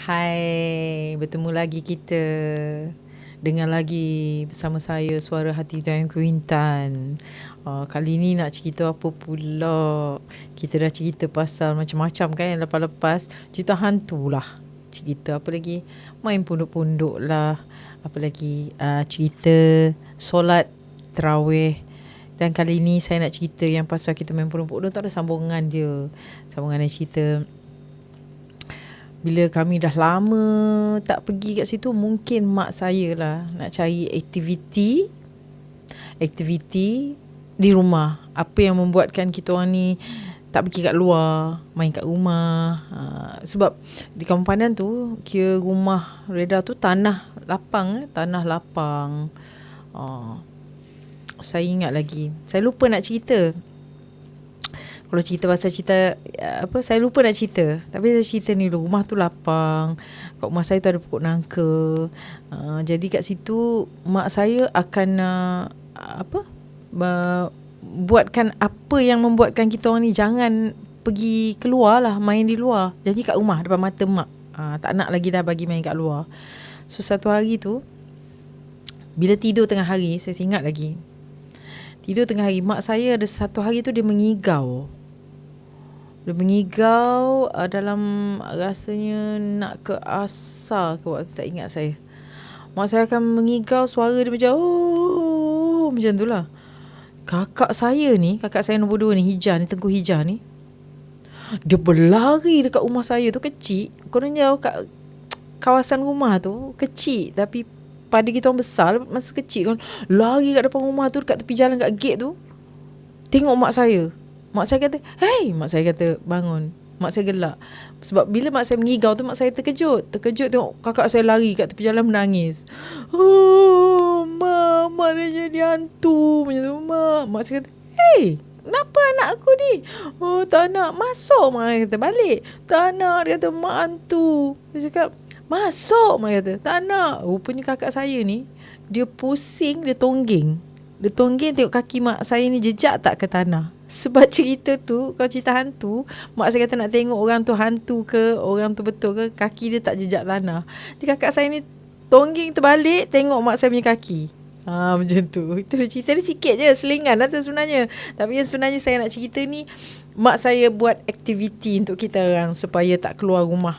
Hai, bertemu lagi kita. Dengar lagi bersama saya Suara Hati Dayang Kuintan. Kali ni nak cerita apa pula? Kita dah cerita pasal macam-macam kan yang lepas-lepas. Cerita hantu lah. Cerita apa lagi? Main pondok-pondok lah. Apa lagi? Cerita solat tarawih. Dan kali ni saya nak cerita yang pasal kita main pondok-pondok tu ada sambungan dia. Sambungan dia cerita bila kami dah lama tak pergi kat situ, mungkin mak saya lah nak cari aktiviti di rumah. Apa yang membuatkan kita orang ni tak pergi kat luar, main kat rumah. Sebab di Kampung Pandan tu, kira rumah Reda tu tanah lapang. Saya ingat lagi. Saya lupa nak cerita. Kalau cerita pasal cerita saya lupa nak cerita. Tapi saya cerita ni dulu. Rumah tu lapang. Kat rumah saya tu ada pokok nangka. Jadi kat situ mak saya akan buatkan apa yang membuatkan kita orang ni jangan pergi keluar lah, main di luar. Jadi kat rumah depan mata mak. Tak nak lagi dah bagi main kat luar. So satu hari tu, bila tidur tengah hari, saya ingat lagi. Tidur tengah hari, mak saya ada satu hari tu dia mengigau. Dalam rasanya nak ke asar ke waktu, tak ingat saya. Mak saya akan mengigau, suara dia macam macam tu lah. Kakak saya nombor 2 ni, Hijah ni, Tengku Hijah ni, dia berlari dekat rumah saya tu. Kecil, kononnya kat kawasan rumah tu kecil, tapi pada kita orang besar masa kecil kan, lari kat depan rumah tu, dekat tepi jalan, kat gate tu, tengok mak saya. Mak saya kata, "Hey!" Mak saya kata, "Bangun." Mak saya gelak. Sebab bila mak saya mengigau tu, mak saya terkejut tengok kakak saya lari kat tepi jalan menangis. Mak dia jadi hantu macam tu, mak. Mak saya kata, "Hey, kenapa anak aku ni?" Tak nak masuk. Mak kata, "Balik." "Tak nak." Dia kata, "Mak hantu." Dia cakap, "Masuk." Mak kata, "Tak nak." Rupanya kakak saya ni, dia pusing, dia tonggeng tengok kaki mak saya ni jejak tak ke tanah. Sebab cerita tu, kalau cerita hantu, mak saya kata nak tengok orang tu hantu ke, orang tu betul ke, kaki dia tak jejak tanah. Jadi kakak saya ni tonggeng terbalik, tengok mak saya punya kaki. Macam tu. Itu cerita dia sikit je, selingan lah tu sebenarnya. Tapi yang sebenarnya saya nak cerita ni, mak saya buat aktiviti untuk kita orang supaya tak keluar rumah.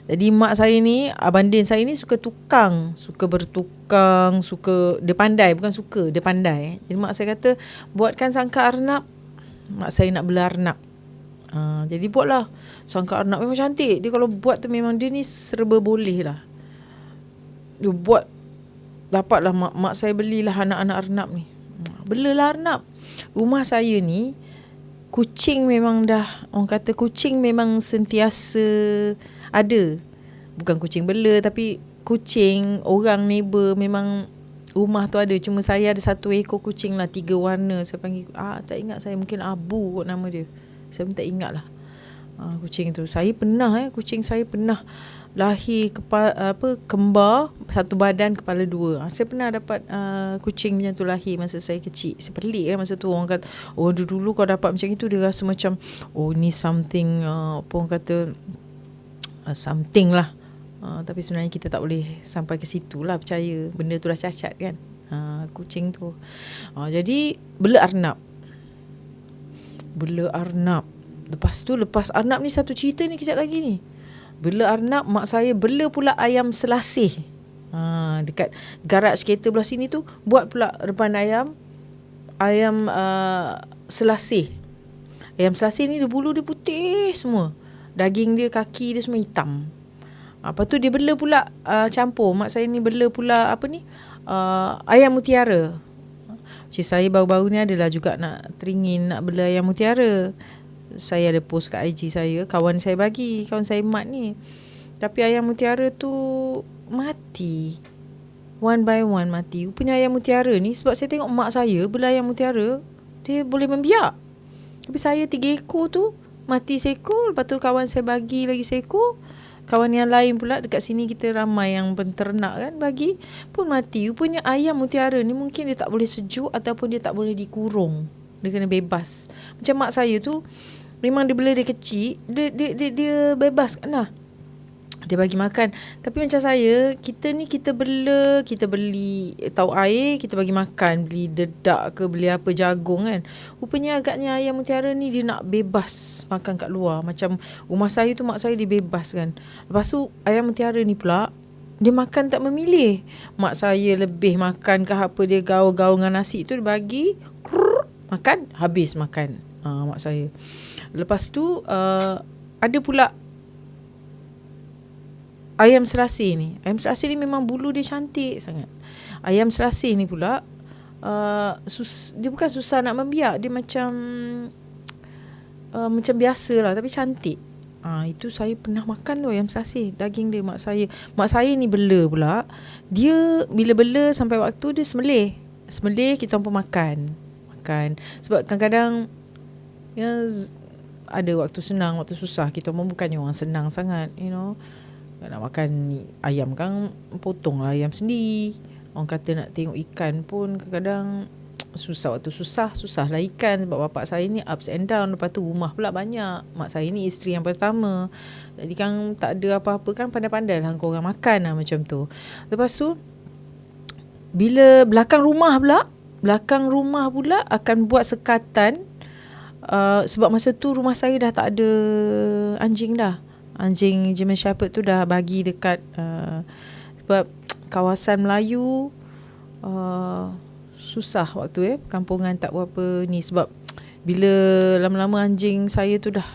Jadi mak saya ni, abang Din saya ni suka bertukang, dia pandai, bukan suka, dia pandai. Jadi mak saya kata, buatkan sangka arnab. Mak saya nak bela arnab. Jadi buatlah sangka arnab, memang cantik. Dia kalau buat tu memang dia ni serba boleh lah. Dia buat, dapatlah mak saya belilah anak-anak arnab ni. Belalah arnab. Rumah saya ni, kucing memang orang kata kucing memang sentiasa ada. Bukan kucing bela, tapi kucing orang neighbor memang rumah tu ada. Cuma saya ada 1 ekor kucing lah, 3 warna. Saya panggil, tak ingat saya, mungkin Abu kot nama dia. Saya pun tak ingat lah. Kucing tu, kucing saya pernah lahir kembar, satu badan kepala 2. Saya pernah dapat kucing macam tu lahir masa saya kecil. Saya pelik kan masa tu. Orang kata, dulu kalau dapat macam itu, dia rasa macam ni something, orang kata something lah. Tapi sebenarnya kita tak boleh sampai ke situ lah, percaya benda tu dah cacat kan. Kucing tu. Jadi bela arnab. Lepas arnab ni, satu cerita ni kejap lagi ni. Bela arnab, mak saya bela pula ayam selasih. Dekat garaj kereta belah sini tu, buat pula depan ayam selasih. Ayam selasih ni, bulu dia putih semua. Daging dia, kaki dia semua hitam. Lepas tu dia bela pula campur. Mak saya ni bela pula ayam mutiara. Cik saya baru-baru ni adalah juga nak teringin nak bela ayam mutiara. Saya ada post kat IG saya, kawan saya Mat ni. Tapi ayam mutiara tu mati, one by one mati. Rupanya ayam mutiara ni, sebab saya tengok mak saya bela ayam mutiara, dia boleh membiak. Tapi saya 3 ekor tu mati seekor. Lepas tu kawan saya bagi lagi seekor. Kawan yang lain pula, dekat sini kita ramai yang penternak kan, bagi pun mati. Rupanya ayam mutiara ni mungkin dia tak boleh sejuk, ataupun dia tak boleh dikurung, dia kena bebas. Macam mak saya tu, memang dia bela dia kecil, dia bebas kan lah. Dia bagi makan. Tapi macam saya, kita ni kita bela, kita beli tahu air, kita bagi makan, beli dedak ke, beli apa, jagung kan. Rupanya agaknya ayam mutiara ni dia nak bebas makan kat luar. Macam rumah saya tu, mak saya dibebaskan. Lepas tu ayam mutiara ni pula, dia makan tak memilih. Mak saya lebih makan ke apa, dia gaul-gaul dengan nasi tu, dia bagi, makan, habis makan. Mak saya. Lepas tu ada pula ayam serasi ni. Ayam serasi ni memang bulu dia cantik sangat. Ayam serasi ni pula dia bukan susah nak membiak. Dia macam biasa lah, tapi cantik. Itu saya pernah makan tu ayam serasi. Daging dia mak saya. Mak saya ni bela pula. Dia bila bela sampai waktu dia sembelih. Sembelih kita pun makan. Sebab kadang-kadang ada waktu senang, waktu susah. Kita pun bukannya orang senang sangat, nak makan ayam kan, potong lah ayam sendiri. Orang kata nak tengok ikan pun kadang-kadang susah. Waktu susah lah ikan. Sebab bapak saya ni ups and down. Lepas tu rumah pula banyak. Mak saya ni isteri yang pertama. Jadi kan tak ada apa-apa kan, pandai-pandai lah korang makan lah macam tu. Lepas tu bila belakang rumah pula akan buat sekatan. Sebab masa tu rumah saya dah tak ada anjing dah. Anjing German Shepherd tu dah bagi dekat sebab kawasan Melayu susah waktu kampungan tak berapa ni. Sebab bila lama-lama anjing saya tu dah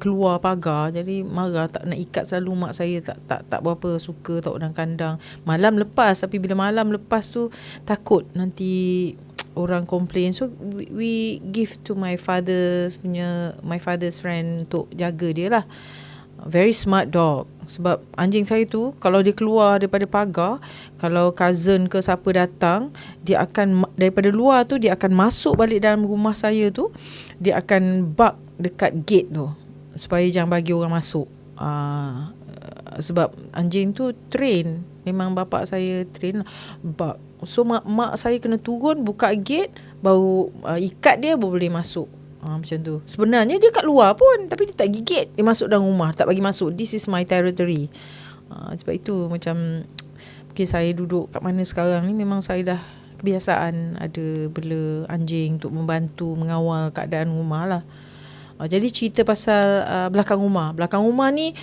keluar pagar, jadi marah, tak nak ikat selalu. Mak saya tak berapa suka tahu dalam kandang. Malam lepas, tapi bila malam lepas tu takut nanti orang komplain. So we give to my father's friend untuk jaga dia lah. Very smart dog. Sebab anjing saya tu, kalau dia keluar daripada pagar, kalau cousin ke siapa datang, dia akan daripada luar tu, dia akan masuk balik dalam rumah saya tu. Dia akan bark dekat gate tu supaya jangan bagi orang masuk. Sebab anjing tu train. Memang bapak saya train bark. So mak saya kena turun, buka gate, baru ikat dia, baru boleh masuk. Macam tu. Sebenarnya dia kat luar pun, tapi dia tak gigit. Dia masuk dalam rumah, tak bagi masuk. This is my territory. Sebab itu macam mungkin saya duduk kat mana sekarang ni, memang saya dah kebiasaan ada bela anjing untuk membantu mengawal keadaan rumah lah. Jadi cerita pasal belakang rumah. Belakang rumah ni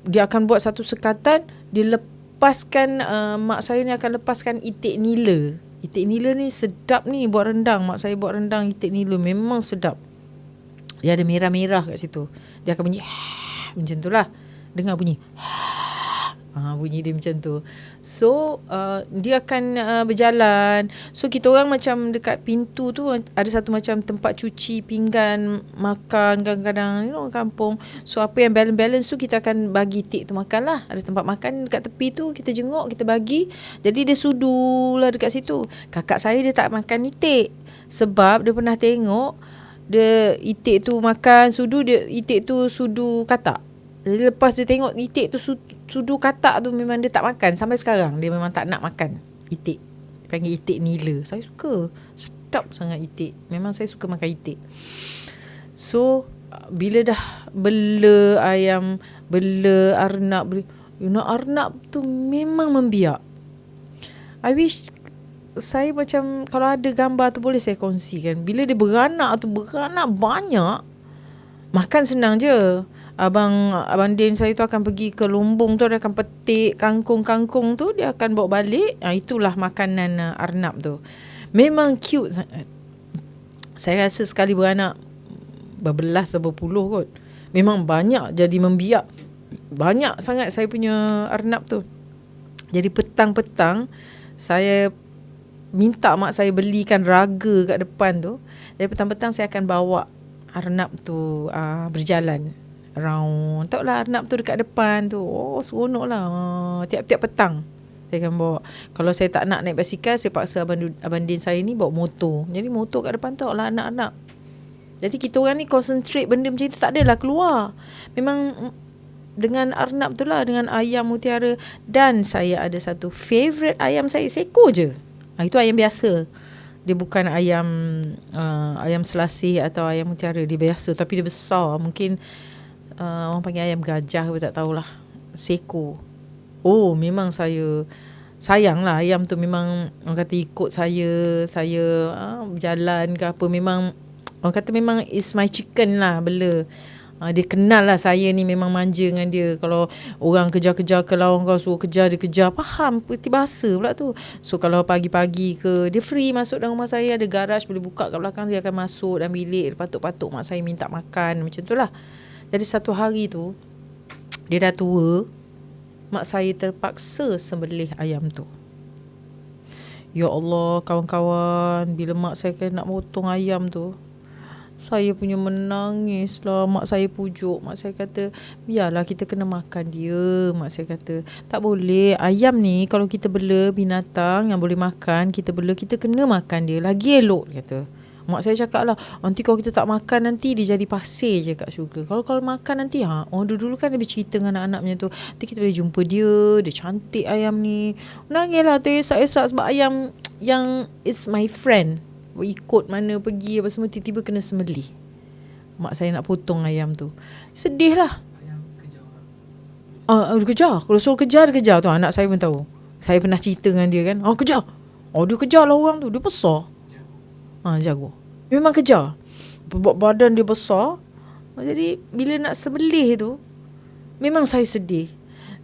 dia akan buat satu sekatan. Dia lepaskan, mak saya ni akan lepaskan itik nila. Itik nila ni sedap ni buat rendang. Mak saya buat rendang itik nila memang sedap. Dia ada merah-merah kat situ. Dia akan bunyi macam tu lah. Dengar bunyi bunyi dia macam tu. So dia akan berjalan. So kita orang macam dekat pintu tu ada satu macam tempat cuci pinggan, makan kadang-kadang kampung. So apa yang balance tu kita akan bagi tik tu makan lah. Ada tempat makan dekat tepi tu, kita jenguk, kita bagi. Jadi dia sudu lah dekat situ. Kakak saya dia tak makan itik. Sebab dia pernah tengok dia itik tu makan sudu, dia itik tu sudu katak. Jadi lepas dia tengok itik tu sudu katak tu, memang dia tak makan. Sampai sekarang dia memang tak nak makan itik. Dia panggil itik nila. Saya suka. Sedap sangat itik. Memang saya suka makan itik. So bila dah bela ayam, bela arnab, arnab tu memang membiak. I wish saya macam kalau ada gambar tu boleh saya kongsikan. Bila dia beranak banyak. Makan senang je. Abang Din saya tu akan pergi ke lumbung tu, dia akan petik kangkung-kangkung tu, dia akan bawa balik. Itulah makanan arnab tu. Memang cute sangat. Saya rasa sekali beranak berbelas, berpuluh kot. Memang banyak, jadi membiak. Banyak sangat saya punya arnab tu. Jadi petang-petang saya minta mak saya belikan raga kat depan tu. Dari petang-petang saya akan bawa arnab tu berjalan round. Tahu lah arnab tu dekat depan tu. Oh, seronok lah. Tiap-tiap petang saya akan bawa. Kalau saya tak nak naik basikal, saya paksa Abang Din saya ni bawa motor. Jadi motor kat depan tu lah anak-anak. Jadi kita orang ni concentrate benda macam tu, tak adalah keluar. Memang dengan arnab tu lah, dengan ayam mutiara. Dan saya ada satu favourite ayam saya, seekor je. Itu ayam biasa. Dia bukan ayam selasih atau ayam mutiara. Dia biasa, tapi dia besar. Mungkin orang panggil ayam gajah, tak tahulah. seekor. Oh, memang saya sayang lah ayam tu. Memang orang kata ikut saya berjalan ke apa, memang orang kata memang is my chicken lah bela. Dia kenal lah saya ni memang manja dengan dia. Kalau orang kejar-kejar ke lawan kau, suruh kejar, dia kejar. Faham peti bahasa pula tu. So kalau pagi-pagi ke, dia free masuk dalam rumah saya. Ada garaj boleh buka kat belakang, dia akan masuk dalam bilik. Patuk-patuk mak saya minta makan, macam tu lah. Jadi satu hari tu, dia dah tua, mak saya terpaksa sembelih ayam tu. Ya Allah, kawan-kawan, bila mak saya nak potong ayam tu, saya punya menangis lah. Mak saya pujuk. Mak saya kata, biarlah kita kena makan dia. Mak saya kata, tak boleh. Ayam ni kalau kita bela binatang yang boleh makan, kita bela, kita kena makan dia. Lagi elok, kata. Mak saya cakap lah, nanti kalau kita tak makan, nanti dia jadi pasir je kat syurga. Kalau makan nanti, orang dulu kan dia bercerita dengan anak-anaknya tu, nanti kita boleh jumpa dia. Dia cantik ayam ni. Nangis lah, teresak-esak sebab ayam yang it's my friend. Ikut mana pergi apa semua, tiba-tiba kena sembelih. Mak saya nak potong ayam tu. Sedih lah. Ayam kejar Dia kejar. Kalau suruh kejar, dia kejar tu. Anak saya pun tahu. Saya pernah cerita dengan dia kan. Kejar. Dia kejar lah orang tu. Dia besar. Jago. Memang kejar. Badan dia besar. Jadi bila nak sembelih tu, memang saya sedih.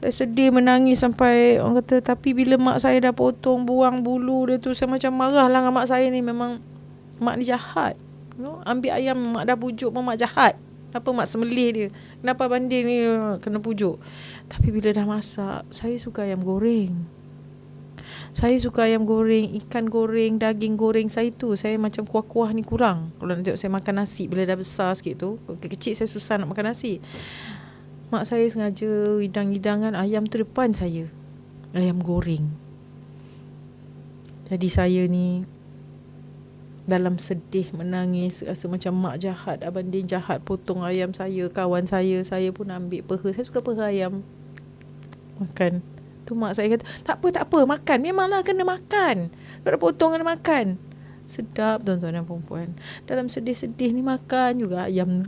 Saya sedih, menangis sampai orang kata, tapi bila mak saya dah potong, buang bulu dia tu, saya macam marah lah dengan mak saya ni. Memang mak ni jahat. Ambil ayam, mak dah pujuk, mak jahat. Kenapa mak sembelih dia? Kenapa banding ni kena pujuk? Tapi bila dah masak, saya suka ayam goreng. Saya suka ayam goreng, ikan goreng, daging goreng. Saya macam kuah-kuah ni kurang. Kalau nak tengok saya makan nasi, bila dah besar sikit tu, kecil saya susah nak makan nasi. Mak saya sengaja hidang-hidangan ayam tu depan saya. Ayam goreng. Jadi saya ni dalam sedih, menangis, rasa macam mak jahat, abang Din jahat, potong ayam saya, kawan saya pun ambil peha. Saya suka peha ayam. Makan. Tu mak saya kata, tak apa, makan. Memanglah kena makan. Sebab potong kena makan. Sedap tuan-tuan dan perempuan. Dalam sedih-sedih ni makan juga ayam.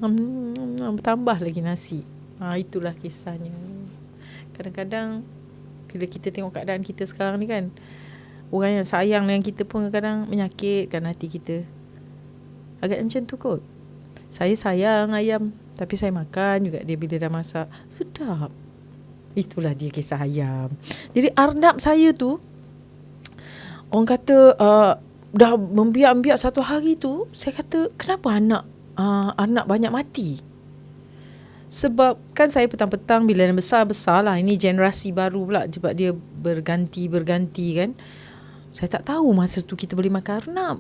Tambah lagi nasi. Itulah kisahnya. Kadang-kadang bila kita tengok keadaan kita sekarang ni kan, orang yang sayang dengan kita pun kadang menyakitkan hati kita. Agak macam tu kot. Saya sayang ayam, tapi saya makan juga dia bila dah masak. Sedap. Itulah dia kisah ayam. Jadi arnab saya tu, orang kata dah membiak-biak satu hari tu, saya kata, kenapa anak banyak mati? Sebab kan saya petang-petang bila yang besar-besar lah, ini generasi baru pula, sebab dia berganti kan. Saya tak tahu masa tu kita boleh makan arnab.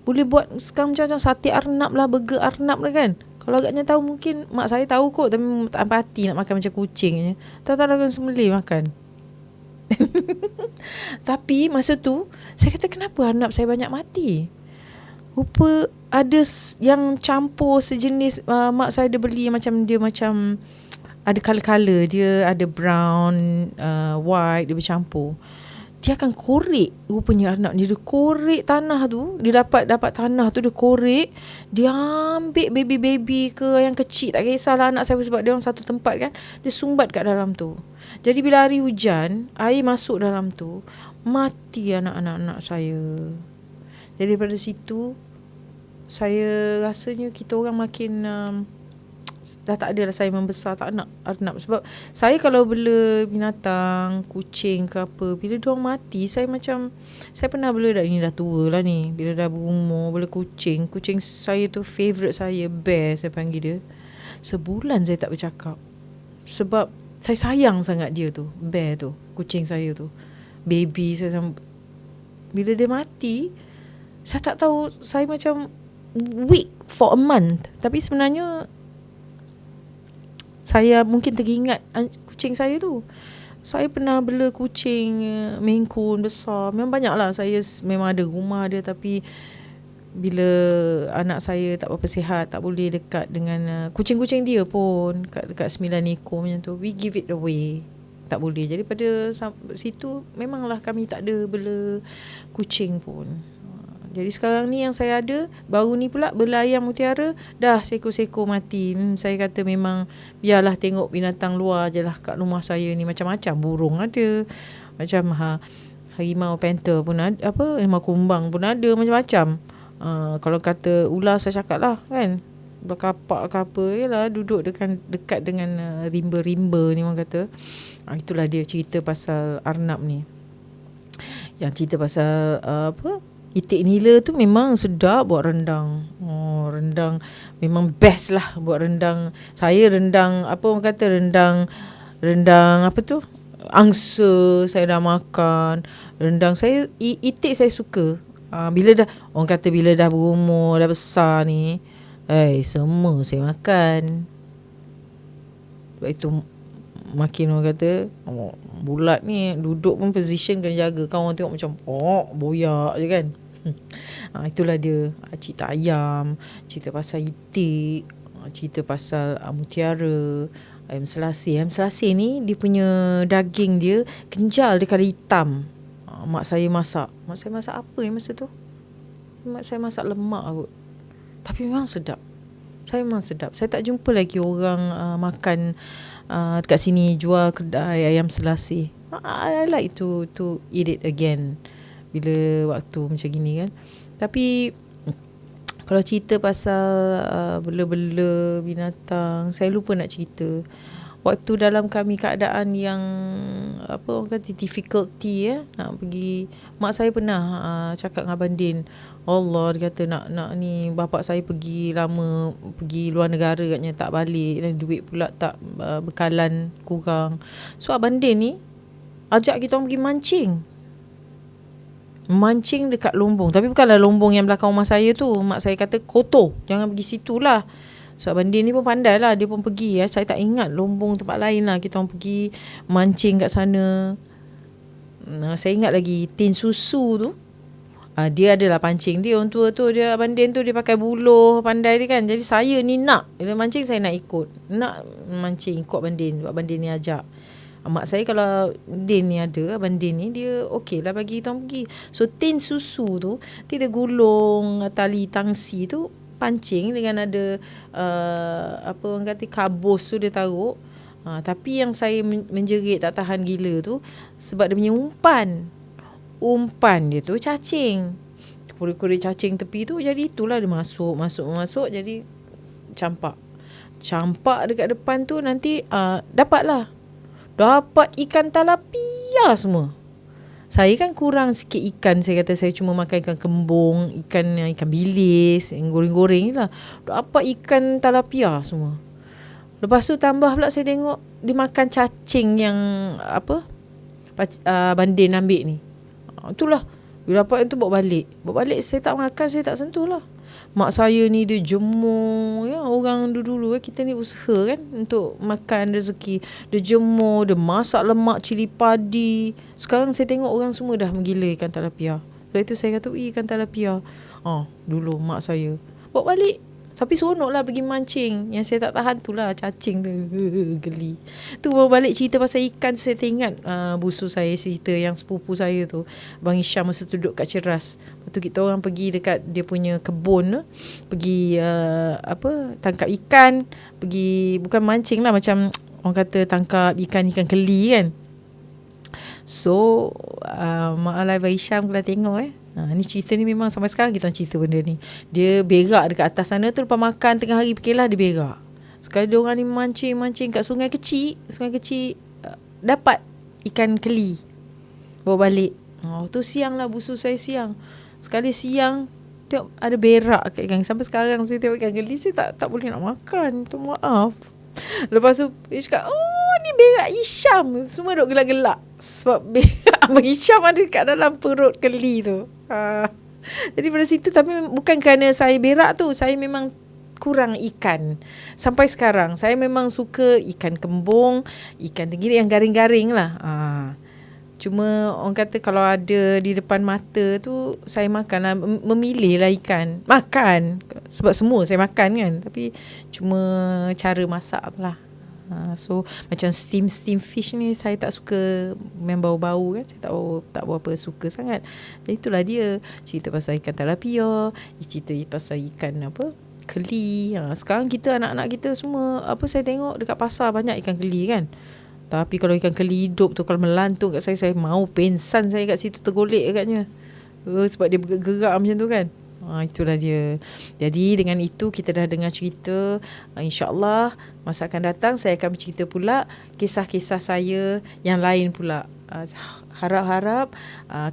Boleh buat sekarang macam sate arnab lah, burger arnab lah kan. Kalau agaknya tahu, mungkin mak saya tahu kot, tapi tak empati nak makan macam kucing je. Tak-tak nak sembelih makan. Tapi masa tu saya kata, kenapa arnab saya banyak mati? Rupa ada yang campur sejenis, mak saya dia beli macam ada colour-colour, dia ada brown, white, dia bercampur. Dia akan korek rupanya arnab ni. Dia korek tanah tu, dia dapat tanah tu, dia korek, dia ambil baby ke yang kecil, tak kisahlah anak saya, sebab dia orang satu tempat kan, dia sumbat kat dalam tu. Jadi bila hari hujan, air masuk dalam tu, mati anak-anak saya. Jadi daripada situ saya rasanya kita orang makin dah tak ada lah saya membesar, tak nak arnab. Sebab saya kalau bela binatang, kucing ke apa, bila diorang mati, saya pernah bela ini dah tua lah ni, bila dah berumur, bela kucing saya tu favourite saya, Bear saya panggil dia. Sebulan saya tak bercakap, sebab saya sayang sangat dia tu, Bear tu, kucing saya tu, baby saya. Bila dia mati, saya tak tahu, saya macam weak for a month. Tapi sebenarnya saya mungkin teringat kucing saya tu. Saya pernah bela kucing Maine Coon besar. Memang banyak lah. Saya memang ada rumah dia, tapi bila anak saya tak berapa sihat, tak boleh dekat dengan kucing-kucing dia pun, dekat 9 ekor macam tu, we give it away. Tak boleh. Jadi pada situ memanglah kami tak ada bela kucing pun. Jadi sekarang ni yang saya ada, baru ni pula belayar mutiara, dah seekor-sekor mati. Saya kata memang biarlah tengok binatang luar je lah kat rumah saya ni. Macam-macam burung ada, macam harimau panther pun ada, harimau kumbang pun ada, macam-macam. Kalau kata ular saya cakap lah kan, berkapak ke apa, yalah duduk dekat dengan rimba-rimba ni orang kata. Itulah dia cerita pasal Arnab ni. Yang cerita pasal itik nila tu memang sedap buat rendang. Rendang memang best lah buat rendang. Saya rendang orang kata rendang apa tu? Angsa saya dah makan. Rendang saya itik saya suka. Bila dah orang kata bila dah berumur, dah besar ni, semua saya makan. Sebab itu makin orang kata bulat ni duduk pun position kena jaga. Kan orang tengok macam boyak je kan. Itulah dia cerita ayam, cerita pasal itik, cerita pasal mutiara, ayam selasih. Ayam selasih ni dia punya daging dia kenjal, dia kala hitam. Mak saya masak apa masa tu? Mak saya masak lemak kot. Tapi memang sedap. Saya tak jumpa lagi orang makan dekat sini jual kedai ayam selasih. I like to eat it again bila waktu macam gini kan. Tapi kalau cerita pasal bela-bela binatang, saya lupa nak cerita. Waktu dalam kami keadaan yang orang kata difficulty nak pergi, mak saya pernah cakap dengan Abang Din, Allah, dia kata nak ni bapak saya pergi lama, pergi luar negara katnya, tak balik dan duit pula tak, bekalan kurang. So Abang Din ni ajak kita orang pergi mancing dekat lombong. Tapi bukanlah lombong yang belakang rumah saya tu. Mak saya kata kotor, jangan pergi situ lah. So Abang Din ni pun pandai lah, dia pun pergi. Saya tak ingat lombong tempat lain lah. Kita orang pergi mancing kat sana. Saya ingat lagi tin susu tu, dia adalah pancing dia. Orang tua tu, dia Abang Din tu, dia pakai buluh, pandai dia kan. Jadi saya ni bila mancing saya nak ikut, nak mancing ikut Abang Din. Abang Din ni ajak. Mak saya kalau Din ni ada, Abang Din ni, dia okey lah bagi kita orang pergi. So tin susu tu dia gulung tali tangsi tu, pancing dengan ada orang kata kabus tu dia taruh. Tapi yang saya menjerit tak tahan gila tu sebab dia punya umpan dia tu cacing. Kurik-kurik cacing tepi tu, jadi itulah dia masuk jadi campak dekat depan tu. Nanti dapat ikan talapia semua. Saya kan kurang sikit ikan. Saya kata saya cuma makan ikan kembung, ikan bilis, yang goreng-goreng je lah. Dapat ikan talapia semua. Lepas tu tambah pula saya tengok dia makan cacing yang Bandin ambil ni. Itulah. Bila dapat yang tu bawa balik saya tak makan, saya tak sentuh lah. Mak saya ni dia jemur, orang dulu kita ni usaha kan untuk makan rezeki. Dia jemur, dia masak lemak cili padi. Sekarang saya tengok orang semua dah menggila ikan talapia. Lepas itu saya kata ikan talapia. Dulu mak saya bawa balik. Tapi seronok lah pergi mancing. Yang saya tak tahan tu lah cacing tu. Geli. Tu bawa balik cerita pasal ikan tu, saya teringat busu saya cerita yang sepupu saya tu, Bang Isyam, masa tu duduk kat Ceras. Lepas tu kita orang pergi dekat dia punya kebun tu, pergi tangkap ikan. Pergi bukan mancing lah, macam orang kata tangkap ikan keli kan. So Mak Alai Bang Isyam kalau tengok ni cerita ni memang sampai sekarang kita cerita benda ni. Dia berak dekat atas sana tu, lepas makan tengah hari pergilah dia berak. Sekali dia orang ni mancing kat sungai kecil, dapat ikan keli, bawa balik. Tu siang lah, busu saya siang. Sekali siang tengok ada berak kat ikan. Sampai sekarang saya tengok ikan keli, saya tak boleh nak makan. Tu maaf. Lepas tu dia cakap, ni berak Isyam. Semua duk gelak-gelak sebab berak Abang Isyam ada kat dalam perut keli tu. Jadi pada situ, tapi bukan kerana saya berak tu, saya memang kurang ikan. Sampai sekarang saya memang suka ikan kembung, ikan tenggiri yang garing-garing lah. Cuma orang kata kalau ada di depan mata tu, saya makan lah, memilih lah ikan. Makan sebab semua saya makan kan, tapi cuma cara masak tu lah. So macam steam fish ni saya tak suka yang bau-bau kan. Saya tak berapa suka sangat. Jadi itulah dia. Cerita pasal ikan tilapia, cerita pasal ikan keli. Sekarang kita anak-anak kita semua saya tengok dekat pasar banyak ikan keli kan. Tapi kalau ikan keli hidup tu, kalau melantung kat saya mau pensan saya kat situ, tergolek agaknya. Sebab dia bergerak macam tu kan. Itulah dia. Jadi dengan itu kita dah dengar cerita. InsyaAllah masa akan datang saya akan bercerita pula kisah-kisah saya yang lain pula. Harap-harap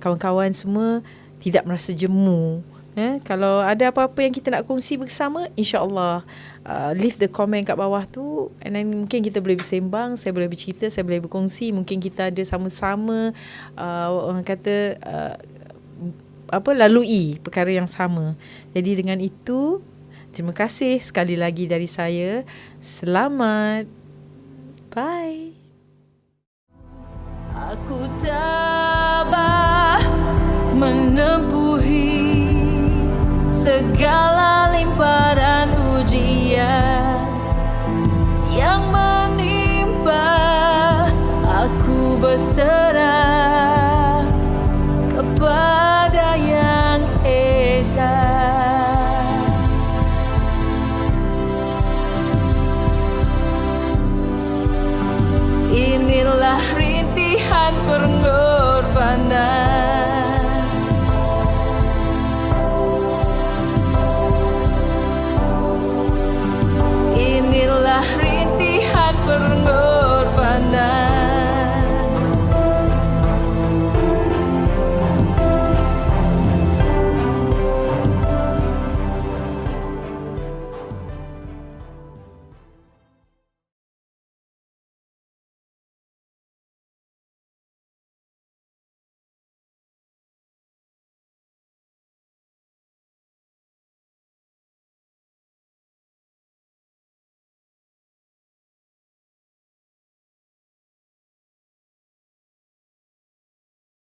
kawan-kawan semua tidak merasa jemu. Kalau ada apa-apa yang kita nak kongsi bersama, InsyaAllah leave the comment kat bawah tu, and then mungkin kita boleh bersembang, saya boleh bercerita, saya boleh berkongsi. Mungkin kita ada sama-sama orang kata lalui perkara yang sama. Jadi dengan itu, terima kasih sekali lagi dari saya. Selamat. Bye. Aku tabah menempuhi segala limparan ujian yang menimpa. Aku berserah kepada Yang Esa. Inilah rintihan pengorbanan